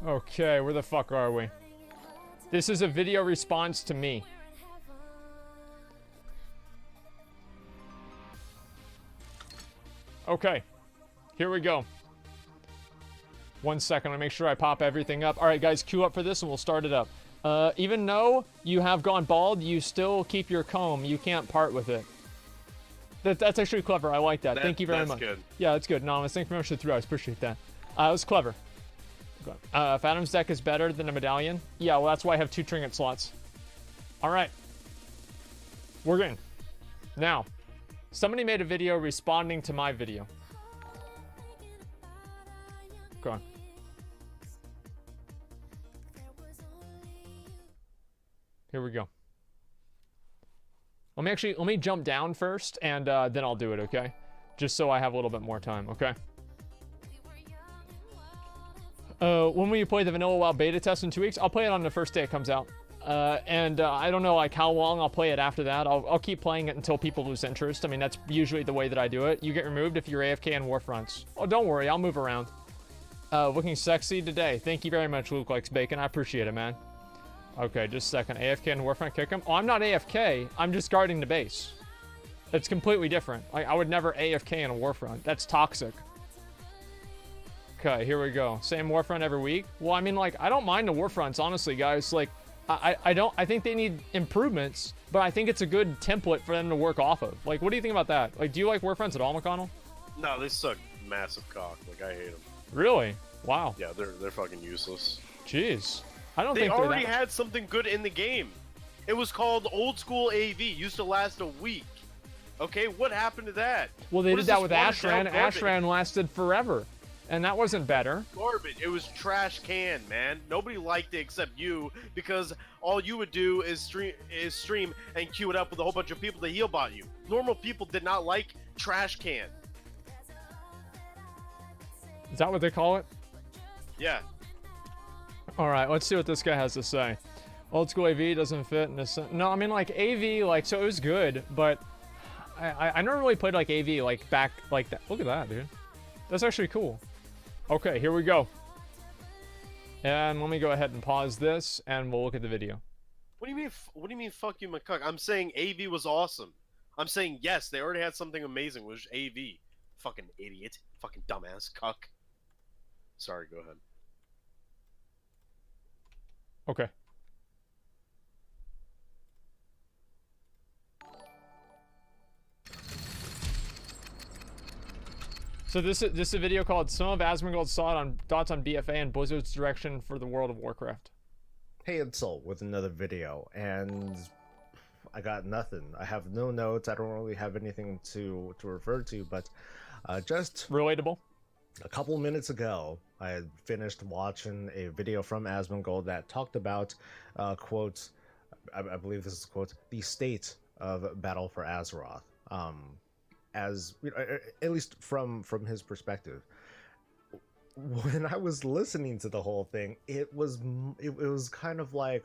Okay, where the fuck are we? This is a video response to me. Okay, here we go. 1 second, I'll make sure I pop everything up. All right, guys, queue up for this and we'll start it up. Even though you have gone bald, you still keep your comb. You can't part with it. That's actually clever. I like that. Thank you very much. That's good. Yeah, that's good. Anonymous, thank you very much for the 3 hours. Appreciate that. It was clever. If Adam's deck is better than a medallion, yeah, well, that's why I have 2 trinket slots. All right. We're in. Now, somebody made a video responding to my video. Go on. Here we go. Let me jump down first, and then I'll do it, okay? Just so I have a little bit more time, okay? When will you play the Vanilla WoW beta test in 2 weeks? I'll play it on the first day it comes out. I don't know like how long I'll play it after that. I'll keep playing it until people lose interest. I mean, that's usually the way that I do it. You get removed if you're AFK in Warfronts. Oh, don't worry, I'll move around. Looking sexy today. Thank you very much, Luke Likes Bacon. I appreciate it, man. Okay, just a second. AFK in Warfront, kick him. Oh, I'm not AFK. I'm just guarding the base. It's completely different. Like, I would never AFK in a Warfront. That's toxic. Okay, here we go. Same Warfront every week. Well, I mean, like, I don't mind the Warfronts, honestly, guys. Like, I think they need improvements, but I think it's a good template for them to work off of. Like, what do you think about that? Like, do you like Warfronts at all, McConnell? No, they suck massive cock. Like, I hate them. Really? Wow. Yeah, they're fucking useless. Jeez. I don't think they already had something good in the game. It was called Old School AV. Used to last a week. Okay, what happened to that? Well, they did that with Ashran. Ashran lasted forever. And that wasn't better. Garbage. It was trash can, man. Nobody liked it except you, because all you would do is stream and queue it up with a whole bunch of people to heal bot you. Normal people did not like trash can. Is that what they call it? Yeah. All right, let's see what this guy has to say. Old school AV doesn't fit in this. No, I mean like AV, like, so it was good, but I never really played like AV like back like that. Look at that, dude. That's actually cool. Okay, here we go. And let me go ahead and pause this, and we'll look at the video. What do you mean? What do you mean? Fuck you, McCuck. I'm saying AV was awesome. I'm saying yes, they already had something amazing, which was AV. Fucking idiot. Fucking dumbass cuck. Sorry, go ahead. Okay. So this is a video called "Some of Asmongold's Thoughts on BFA and Blizzard's Direction for the World of Warcraft." Hey, it's Soul with another video, and I got nothing. I have no notes. I don't really have anything to refer to, but just relatable. A couple minutes ago, I had finished watching a video from Asmongold that talked about, quote, I believe this is quote, the state of Battle for Azeroth. As at least from his perspective. When I was listening to the whole thing, it was kind of like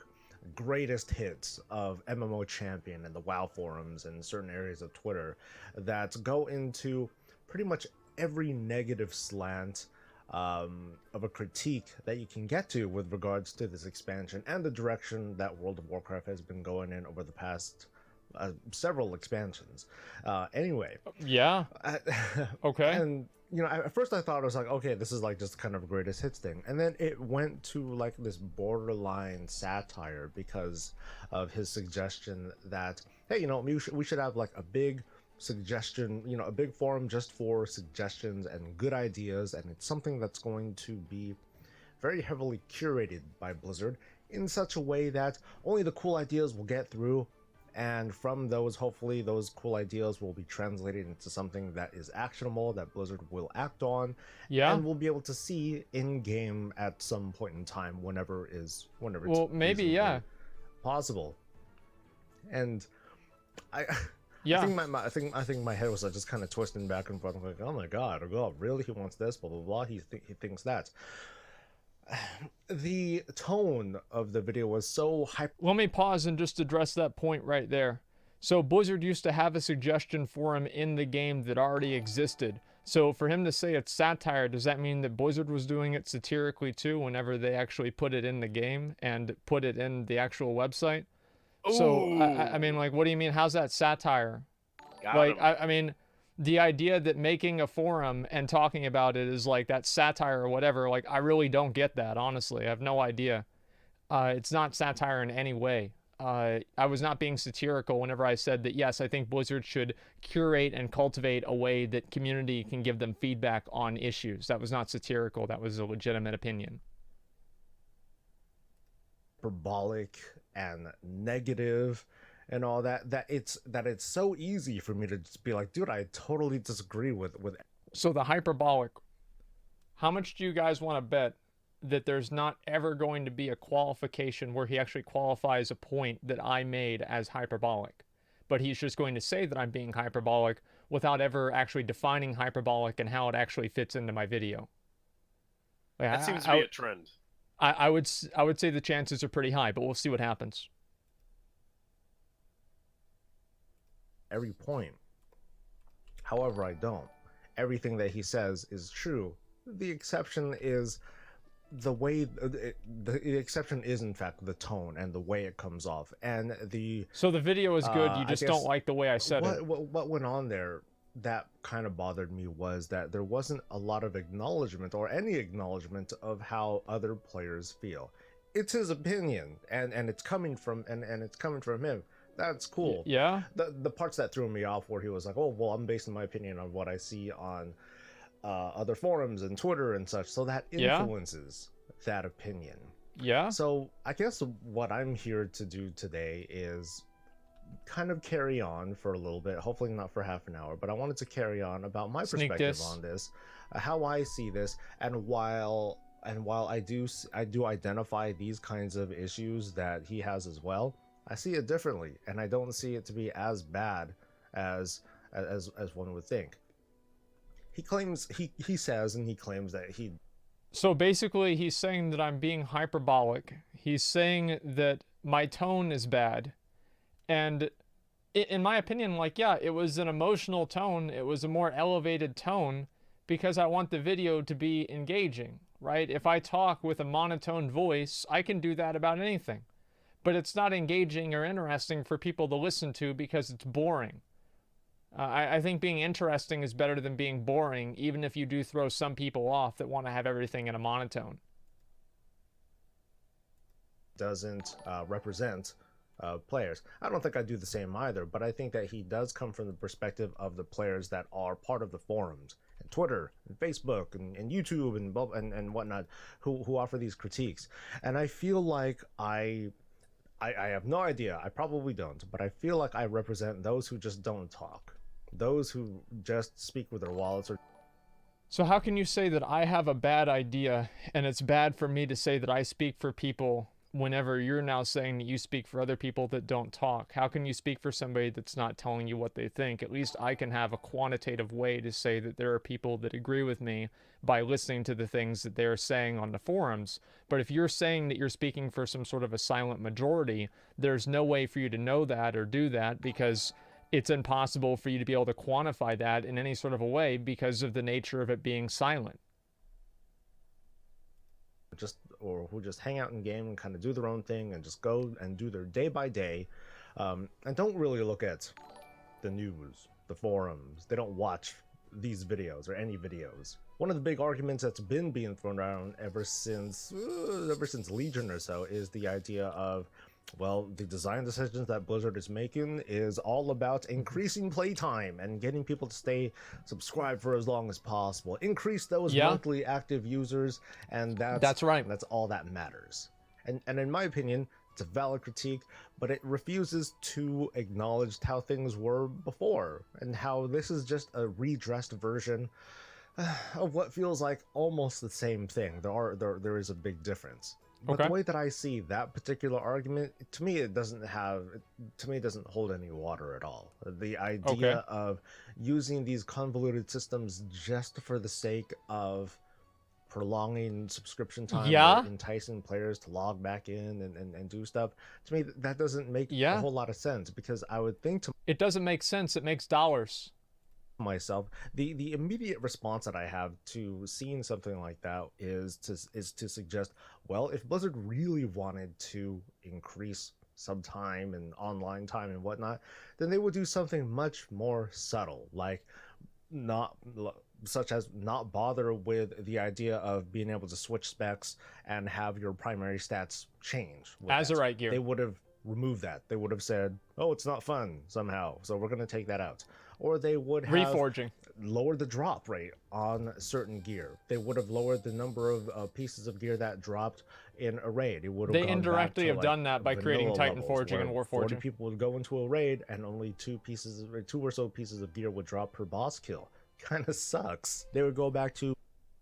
greatest hits of MMO Champion and the WoW forums and certain areas of Twitter that go into pretty much every negative slant of a critique that you can get to with regards to this expansion and the direction that World of Warcraft has been going in over the past several expansions. Anyway. Yeah. Okay. And, you know, at first I thought it was like, okay, this is like just kind of a greatest hits thing. And then it went to like this borderline satire because of his suggestion that, hey, you know, we should have like a big suggestion, you know, a big forum just for suggestions and good ideas. And it's something that's going to be very heavily curated by Blizzard in such a way that only the cool ideas will get through. And from those, hopefully, those cool ideas will be translated into something that is actionable, that Blizzard will act on, and we'll be able to see in game at some point in time, whenever it's maybe possible. And I think my head was just kind of twisting back and forth. I'm like, oh my god, really? He wants this, blah blah blah. He thinks that. The tone of the video was so hyper. Let me pause and just address that point right there. So Blizzard used to have a suggestion forum in the game that already existed. So for him to say it's satire, does that mean that Blizzard was doing it satirically too whenever they actually put it in the game and put it in the actual website? So I Ooh, mean, like, what do you mean? How's that satire? got Like, him. I mean, the idea that making a forum and talking about it is like that satire or whatever, like, I really don't get that, honestly. I have no idea. It's not satire in any way. I was not being satirical whenever I said that, yes, I think Blizzard should curate and cultivate a way that community can give them feedback on issues. That was not satirical. That was a legitimate opinion. Hyperbolic and negative and all that it's so easy for me to just be like, dude, I totally disagree with So the hyperbolic, how much do you guys want to bet that there's not ever going to be a qualification where he actually qualifies a point that I made as hyperbolic? But he's just going to say that I'm being hyperbolic without ever actually defining hyperbolic and how it actually fits into my video. Like, That seems to be a trend. I would say the chances are pretty high, but we'll see what happens. every point. However, I don't. Everything that he says is true. The exception is the way the exception is in fact the tone and the way it comes off and the So the video is good, you I just guess don't like the way I said it. what went on there that kind of bothered me was that there wasn't a lot of acknowledgement or any acknowledgement of how other players feel. It's his opinion and it's coming from and it's coming from him. That's cool. Yeah? The parts that threw me off where he was like, oh well, I'm basing my opinion on what I see on other forums and Twitter and such, so that influences that opinion. Yeah? So I guess what I'm here to do today is kind of carry on for a little bit, hopefully not for half an hour, but I wanted to carry on about my perspective on this, how I see this, and while I do identify these kinds of issues that he has as well, I see it differently, and I don't see it to be as bad as one would think. He claims he says and he claims that he. So basically he's saying that I'm being hyperbolic. He's saying that my tone is bad. And in my opinion, like, yeah, it was an emotional tone. It was a more elevated tone because I want the video to be engaging, right? If I talk with a monotone voice, I can do that about anything. But it's not engaging or interesting for people to listen to because it's boring. I think being interesting is better than being boring, even if you do throw some people off that want to have everything in a monotone. Doesn't represent players. I don't think I do the same either, but I think that he does come from the perspective of the players that are part of the forums and Twitter and Facebook and YouTube and whatnot who offer these critiques. And I feel like I have no idea, I probably don't, but I feel like I represent those who just don't talk. Those who just speak with their wallets. So how can you say that I have a bad idea and it's bad for me to say that I speak for people whenever you're now saying that you speak for other people that don't talk? How can you speak for somebody that's not telling you what they think? At least I can have a quantitative way to say that there are people that agree with me by listening to the things that they're saying on the forums. But if you're saying that you're speaking for some sort of a silent majority, there's no way for you to know that or do that because it's impossible for you to be able to quantify that in any sort of a way because of the nature of it being silent. Or who just hang out in game and kind of do their own thing and just go and do their day by day, and don't really look at the news, the forums. They don't watch these videos or any videos. One of the big arguments that's been being thrown around ever since Legion or so is the idea of, well, the design decisions that Blizzard is making is all about increasing playtime and getting people to stay subscribed for as long as possible. Increase those monthly active users, and that's right. That's all that matters. And in my opinion, it's a valid critique, but it refuses to acknowledge how things were before and how this is just a redressed version of what feels like almost the same thing. There is a big difference. But the way that I see that particular argument, to me, it doesn't hold any water at all. The idea of using these convoluted systems just for the sake of prolonging subscription time, or enticing players to log back in and do stuff, to me, that doesn't make a whole lot of sense, because I would think it doesn't make sense. It makes dollars. myself, the immediate response that I have to seeing something like that is to suggest, well, if Blizzard really wanted to increase sub time and online time and whatnot, then they would do something much more subtle, like not such as not bother with the idea of being able to switch specs and have your primary stats change with Azurite gear. They would have removed that. They would have said, oh, it's not fun somehow, so we're going to take that out. Or they would have Reforging. lowered the drop rate on certain gear. They would have lowered the number of pieces of gear that dropped in a raid. It would have They gone indirectly back to, have done that by creating vanilla Titan levels, Forging and where War 40 Forging. people would go into a raid and only two or so pieces of gear would drop per boss kill. Kind of sucks. They would go back to.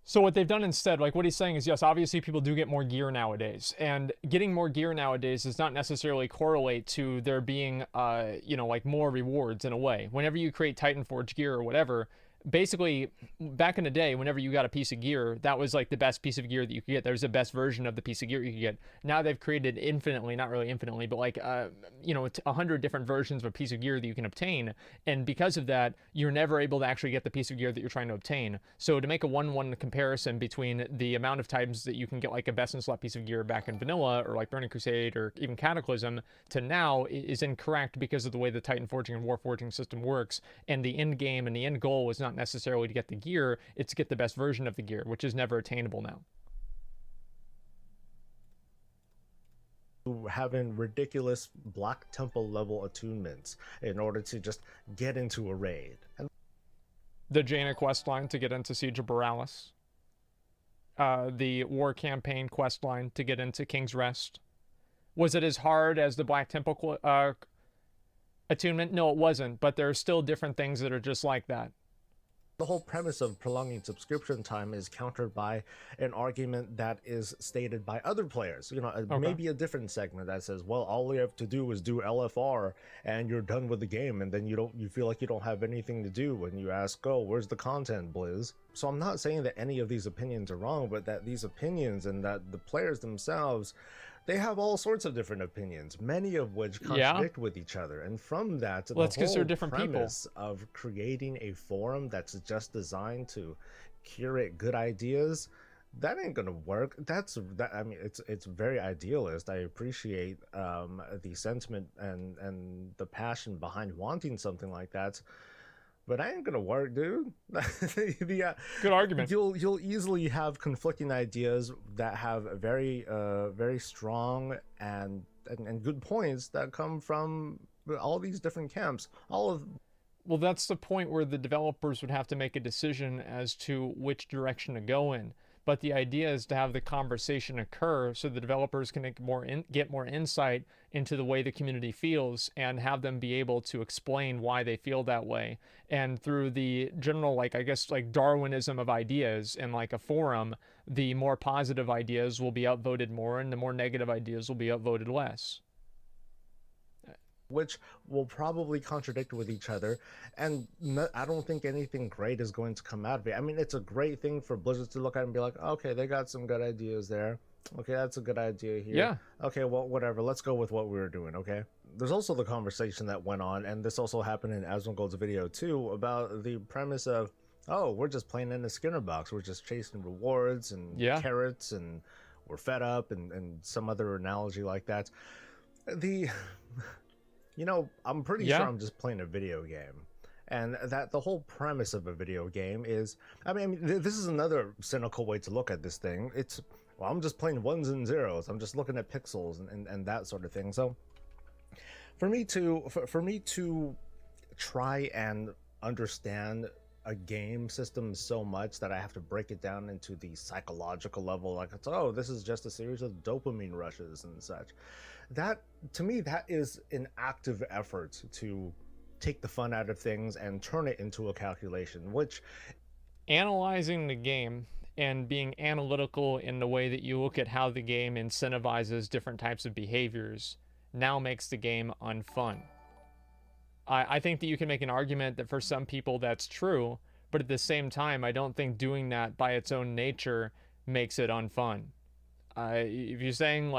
So what they've done instead, like what he's saying is, yes, obviously people do get more gear nowadays, and getting more gear nowadays does not necessarily correlate to there being, like more rewards in a way. Whenever you create Titan Forge gear or whatever, basically back in the day, whenever you got a piece of gear, that was like the best piece of gear that you could get. There's the best version of the piece of gear you could get. Now they've created infinitely, not really infinitely, but like 100 different versions of a piece of gear that you can obtain, and because of that, you're never able to actually get the piece of gear that you're trying to obtain. So to make a 1-1 comparison between the amount of times that you can get like a best in slot piece of gear back in vanilla or like Burning Crusade or even Cataclysm to now is incorrect because of the way the Titan Forging and War Forging system works, and the end game and the end goal is not necessarily to get the gear, it's to get the best version of the gear, which is never attainable now. Having ridiculous Black Temple level attunements in order to just get into a raid. And the Jaina questline to get into Siege of Borealis. The War Campaign questline to get into King's Rest. Was it as hard as the Black Temple attunement? No, it wasn't, but there are still different things that are just like that. The whole premise of prolonging subscription time is countered by an argument that is stated by other players. Maybe a different segment that says, well, all you have to do is do LFR and you're done with the game, and then you feel like you don't have anything to do when you ask, oh, where's the content, Blizz? So I'm not saying that any of these opinions are wrong, but that these opinions and that the players themselves, they have all sorts of different opinions, many of which contradict with each other. And from that, well, the whole different premise of creating a forum that's just designed to curate good ideas, that ain't gonna work. I mean, it's very idealist. I appreciate the sentiment and the passion behind wanting something like that. But I ain't gonna work, dude. Good argument. You'll easily have conflicting ideas that have very strong and good points that come from all these different camps. Well, that's the point where the developers would have to make a decision as to which direction to go in. But the idea is to have the conversation occur so the developers can get more insight into the way the community feels and have them be able to explain why they feel that way. And through the general, Darwinism of ideas in like a forum, the more positive ideas will be outvoted more and the more negative ideas will be outvoted less. Which will probably contradict with each other, and I don't think anything great is going to come out of it. I mean, it's a great thing for Blizzard to look at and be like, okay, they got some good ideas there. Okay, that's a good idea here. Yeah. Okay, well, whatever. Let's go with what we were doing, okay? There's also the conversation that went on, and this also happened in Asmongold's video too, about the premise of, oh, we're just playing in a Skinner box. We're just chasing rewards and carrots, and we're fed up, and some other analogy like that. I'm pretty sure I'm just playing a video game. And that the whole premise of a video game is, this is another cynical way to look at this thing. I'm just playing ones and zeros. I'm just looking at pixels and that sort of thing. So for me to try and understand a game system so much that I have to break it down into the psychological level, like this is just a series of dopamine rushes and such. That, to me, that is an active effort to take the fun out of things and turn it into a calculation, which... Analyzing the game and being analytical in the way that you look at how the game incentivizes different types of behaviors now makes the game unfun. I think that you can make an argument that for some people that's true, but at the same time, I don't think doing that by its own nature makes it unfun. If you're saying,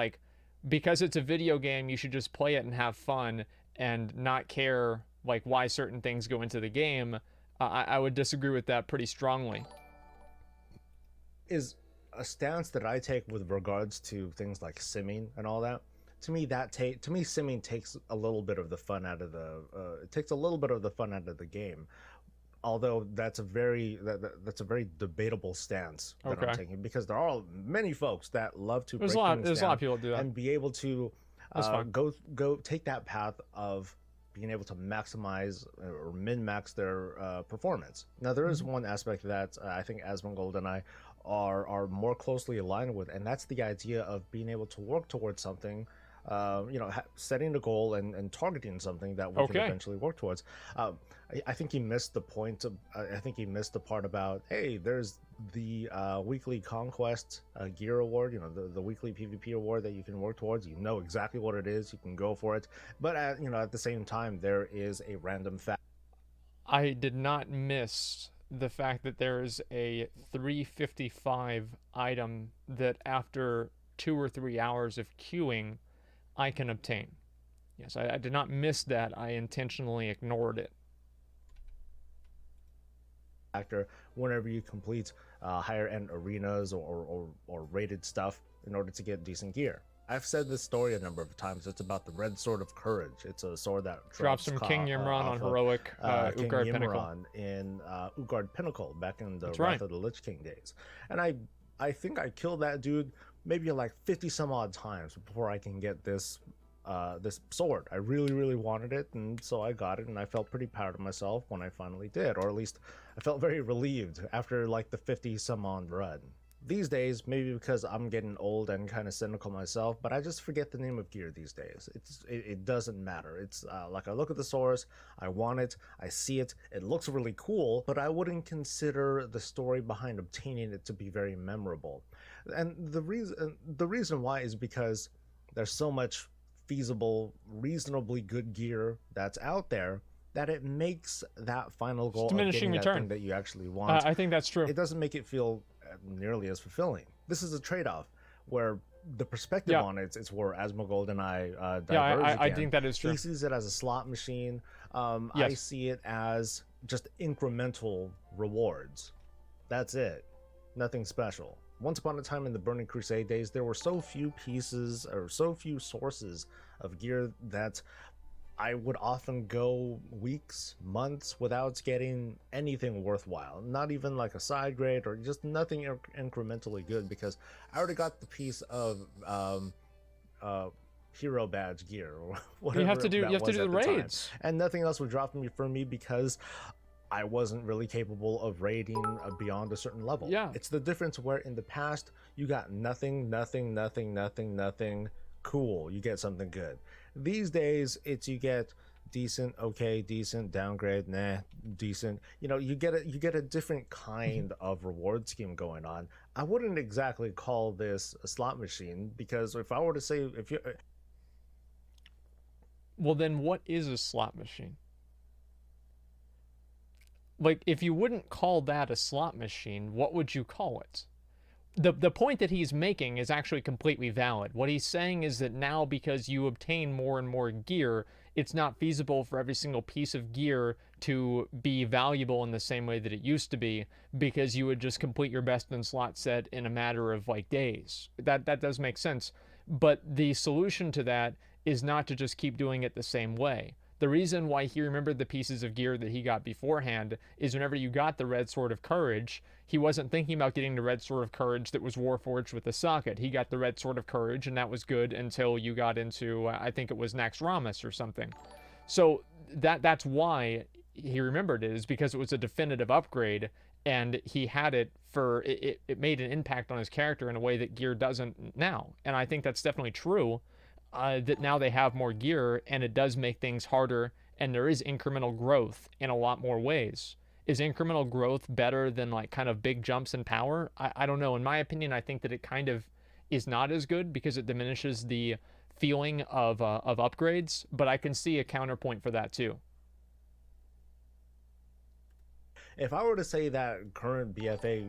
because it's a video game, you should just play it and have fun and not care why certain things go into the game, I would disagree with that pretty strongly. Is a stance that I take with regards to things like simming and all that. To me, simming takes a little bit of the fun out of the. It takes a little bit of the fun out of the game. Although that's a very that's a very debatable stance that I'm taking, because there are many folks that love to There's a lot of people that do that, and be able to go take that path of being able to maximize or min-max their performance. Now, there is one aspect that I think Asmongold and I are more closely aligned with, and that's the idea of being able to work towards something, setting a goal and targeting something that we can eventually work towards. I think he missed the point of, I think he missed the part about, hey, there's the weekly conquest gear award, the weekly PvP award that you can work towards. You know exactly what it is, you can go for it, but at the same time, there is a random fact. I did not miss the fact that there is a 355 item that after 2 or 3 hours of queuing I can obtain. Yes, I did not miss that. I intentionally ignored it. Factor whenever you complete higher end arenas or rated stuff in order to get decent gear. I've said this story a number of times. It's about the Red Sword of Courage. It's a sword that drops from King Yimron on heroic King Utgard Yimron Pinnacle in Utgard Pinnacle back in the That's Wrath right. of the Lich King days. And I think I killed that dude maybe like 50 some odd times before I can get this this sword. I really wanted it, and so I got it, and I felt pretty proud of myself when I finally did, or at least I felt very relieved after like the 50 some odd run. These days, maybe because I'm getting old and kind of cynical myself, but I just forget the name of gear these days. It doesn't matter. It's like I look at the source, I want it, I see it, it looks really cool, but I wouldn't consider the story behind obtaining it to be very memorable. And the reason why is because there's so much feasible, reasonably good gear that's out there that it makes that final goal of getting that thing that you actually want. I think that's true. It doesn't make it feel nearly as fulfilling. This is a trade-off where the perspective on it's where Asmongold and I diverge. I think that is true. He sees it as a slot machine. Yes. I see it as just incremental rewards. That's it. Nothing special. Once upon a time in the Burning Crusade days, there were so few pieces or so few sources of gear that I would often go weeks, months without getting anything worthwhile. Not even like a side grade or just nothing incrementally good, because I already got the piece of hero badge gear or whatever. You have to do the raids, and nothing else would drop for me because I wasn't really capable of raiding beyond a certain level. Yeah. It's the difference where in the past you got nothing, cool, you get something good. These days it's you get decent, okay, decent, downgrade, nah, decent. You get a different kind of reward scheme going on. I wouldn't exactly call this a slot machine, because if I were to say, well, then what is a slot machine? Like, if you wouldn't call that a slot machine, what would you call it? The point that he's making is actually completely valid. What he's saying is that now, because you obtain more and more gear, it's not feasible for every single piece of gear to be valuable in the same way that it used to be, because you would just complete your best in slot set in a matter of like days. That does make sense. But the solution to that is not to just keep doing it the same way. The reason why he remembered the pieces of gear that he got beforehand is whenever you got the Red Sword of Courage, he wasn't thinking about getting the Red Sword of Courage that was Warforged with the socket. He got the Red Sword of Courage, and that was good until you got into, I think it was Naxxramas or something. So that's why he remembered it, is because it was a definitive upgrade, and he had it for, it made an impact on his character in a way that gear doesn't now. And I think that's definitely true. That now they have more gear, and it does make things harder, and there is incremental growth in a lot more ways. Is incremental growth better than like kind of big jumps in power? I don't know. In my opinion, I think that it kind of is not as good because it diminishes the feeling of upgrades, but I can see a counterpoint for that too. If I were to say that current BFA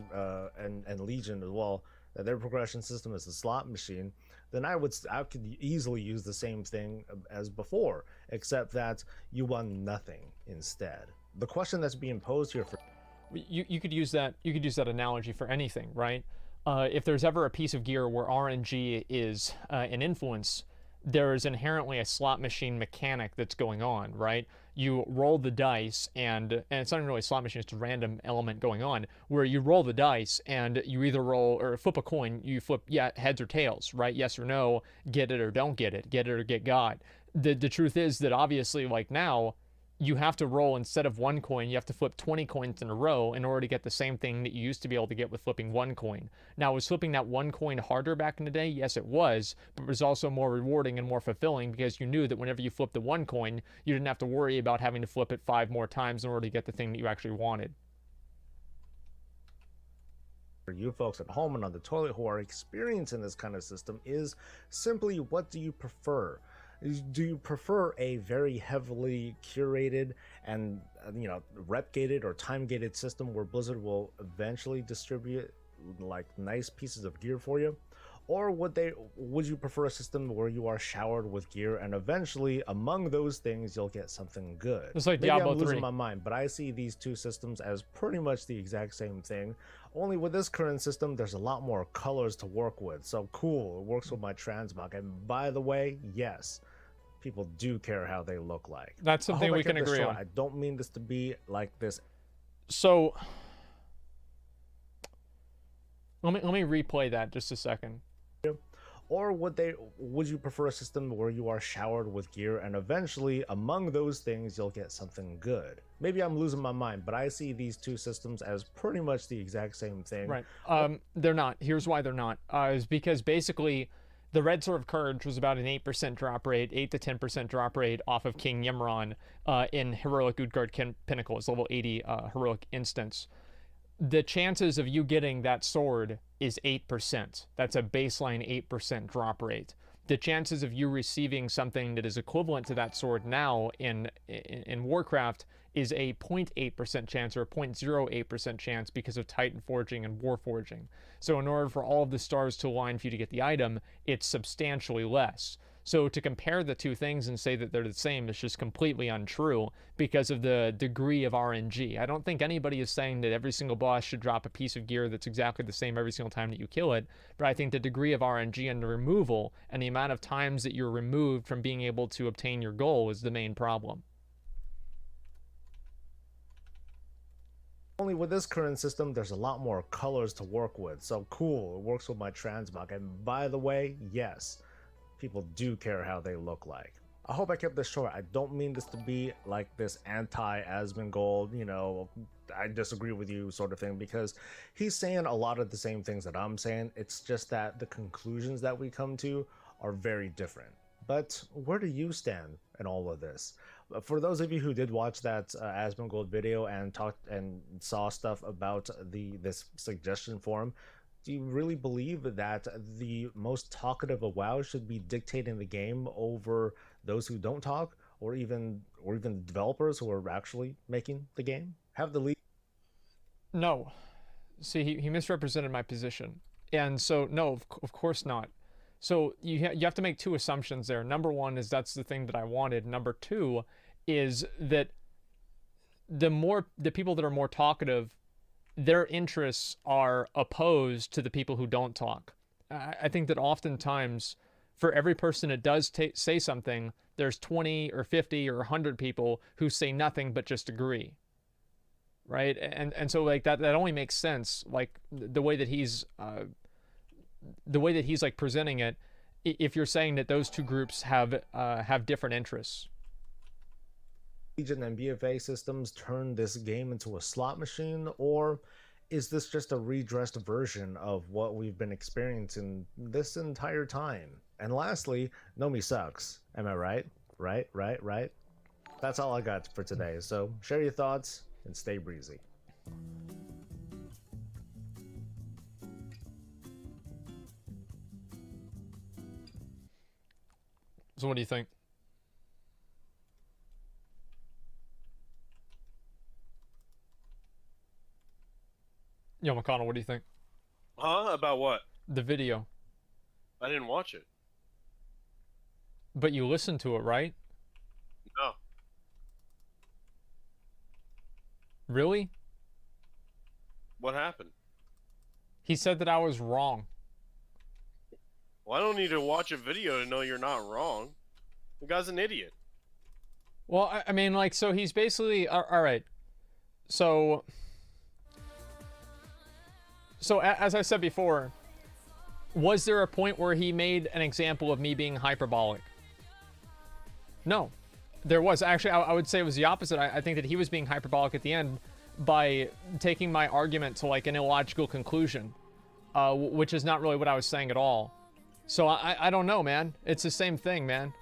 and Legion as well, that their progression system is a slot machine, then I could easily use the same thing as before, except that you won nothing instead. The question that's being posed here for you could use that analogy for anything, right? If there's ever a piece of gear where RNG is an influence, there is inherently a slot machine mechanic that's going on, right? You roll the dice, and it's not even really a slot machine, it's a random element going on, where you roll the dice and you either roll or flip a coin, you flip, yeah, heads or tails, right? Yes or no, get it or don't get it or get got. The truth is that obviously, like now, you have to roll, instead of one coin, you have to flip 20 coins in a row in order to get the same thing that you used to be able to get with flipping one coin. Now, was flipping that one coin harder back in the day? Yes, it was, but it was also more rewarding and more fulfilling because you knew that whenever you flipped the one coin, you didn't have to worry about having to flip it 5 more times in order to get the thing that you actually wanted. For you folks at home and on the toilet who are experiencing this kind of system is simply, what do you prefer? Do you prefer a very heavily curated and rep gated or time gated system where Blizzard will eventually distribute like nice pieces of gear for you, or would you prefer a system where you are showered with gear and eventually among those things you'll get something good? It's like Maybe Diablo I'm losing 3. my mind, but I see these two systems as pretty much the exact same thing. Only with this current system, there's a lot more colors to work with. So cool, it works with my transmog. And by the way, yes, people do care how they look like. That's something we can agree on. I don't mean this to be like this. So let me replay that just a second. Or would you prefer a system where you are showered with gear and eventually among those things you'll get something good? Maybe I'm losing my mind, but I see these two systems as pretty much the exact same thing. Right. They're not. Here's why they're not. Is because basically the Red Sword of Courage was about an 8% drop rate, 8 to 10% drop rate off of King Yimron in Heroic Utgard Pinnacle. It's level 80 Heroic instance. The chances of you getting that sword is 8%. That's a baseline 8% drop rate. The chances of you receiving something that is equivalent to that sword now in Warcraft is a 0.8% chance or a 0.08% chance because of Titan Forging and War Forging. So in order for all of the stars to align for you to get the item, it's substantially less. So to compare the two things and say that they're the same is just completely untrue because of the degree of RNG. I don't think anybody is saying that every single boss should drop a piece of gear that's exactly the same every single time that you kill it, but I think the degree of RNG and the removal and the amount of times that you're removed from being able to obtain your goal is the main problem. Only with this current system, there's a lot more colors to work with. So cool, it works with my transmog. And by the way, yes, people do care how they look like. I hope I kept this short. I don't mean this to be like this anti-Asmongold, I disagree with you sort of thing, because he's saying a lot of the same things that I'm saying. It's just that the conclusions that we come to are very different. But where do you stand in all of this? For those of you who did watch that Asmongold video and talked and saw stuff about this suggestion forum, do you really believe that the most talkative of WoW should be dictating the game over those who don't talk, or even developers who are actually making the game have the lead? No. See, he misrepresented my position. And so, no, of course not. So you have to make two assumptions there. Number one is that's the thing that I wanted. Number two is that the people that are more talkative, their interests are opposed to the people who don't talk. I think that oftentimes for every person that does say something, there's 20 or 50 or 100 people who say nothing but just agree. Right? And so like that only makes sense, like the way that he's like presenting it, if you're saying that those two groups have different interests. Legion and BFA systems turn this game into a slot machine, or is this just a redressed version of what we've been experiencing this entire time? And lastly, Nomi sucks. Am I right? Right? That's all I got for today. So share your thoughts and stay breezy. So what do you think? Yo, McConnell, what do you think? Huh? About what? The video. I didn't watch it. But you listened to it, right? No. Really? What happened? He said that I was wrong. Well, I don't need to watch a video to know you're not wrong. The guy's an idiot. Well, I mean, like, so he's basically... all right. So as I said before, was there a point where he made an example of me being hyperbolic? No. There was. Actually, I would say it was the opposite. I think that he was being hyperbolic at the end by taking my argument to, like, an illogical conclusion, which is not really what I was saying at all. So I don't know, man. It's the same thing, man.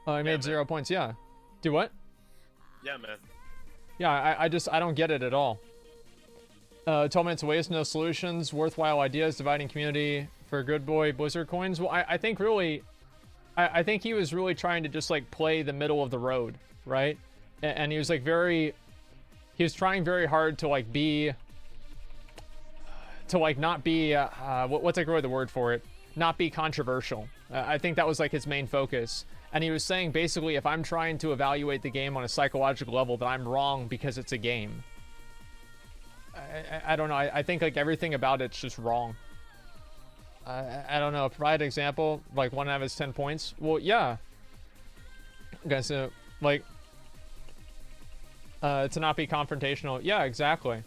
I made 0 points. Yeah. Do what? Yeah, man. Yeah, I don't get it at all. 12 minutes of waste, no solutions, worthwhile ideas, dividing community for good boy Blizzard coins. Well, I think really, I think he was really trying to just, like, play the middle of the road, right? And he was, like, he was trying very hard to, like, not be, what's, like, really the word for it? Not be controversial. I think that was, like, his main focus. And he was saying, basically, if I'm trying to evaluate the game on a psychological level, that I'm wrong because it's a game. I don't know. I think, like, everything about it's just wrong. I don't know. Provide an example. Like, 1 out of his 10 points. Well, yeah. Okay, so, like, to not be confrontational. Yeah, exactly.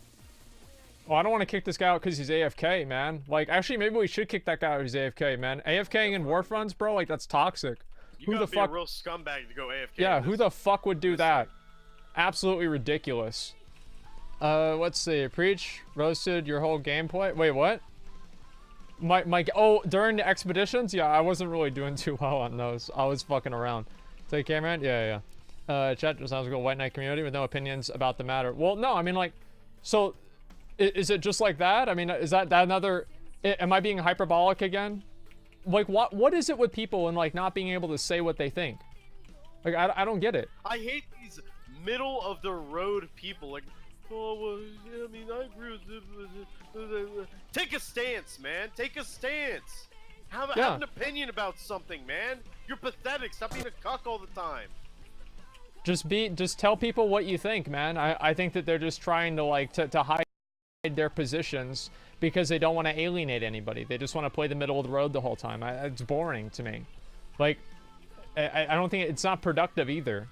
Well, I don't want to kick this guy out because he's AFK, man. Like, actually, maybe we should kick that guy out who's AFK, man. AFKing in War Fronts, bro? Like, that's toxic. Who the fuck? A real scumbag to go AFK. Yeah, who the fuck would do that? Absolutely ridiculous. Let's see. Preach, roasted your whole gameplay. Wait, what? Oh, during the expeditions? Yeah, I wasn't really doing too well on those. I was fucking around. Take care, man? Yeah. Chat just sounds like a white knight community with no opinions about the matter. Well, no, I mean, like, so, is it just like that? I mean, is that another... Am I being hyperbolic again? Like, what is it with people and, like, not being able to say what they think? Like, I don't get it. I hate these middle of the road people. Like, oh, well, yeah, I mean, I agree with... Take a stance, man. Take a stance. Have an opinion about something, man. You're pathetic. Stop being a cuck all the time. Just tell people what you think, man. I think that they're just trying to, like, to hide their positions because they don't want to alienate anybody. They just want to play the middle of the road the whole time. It's boring to me. Like, I don't think it's not productive either.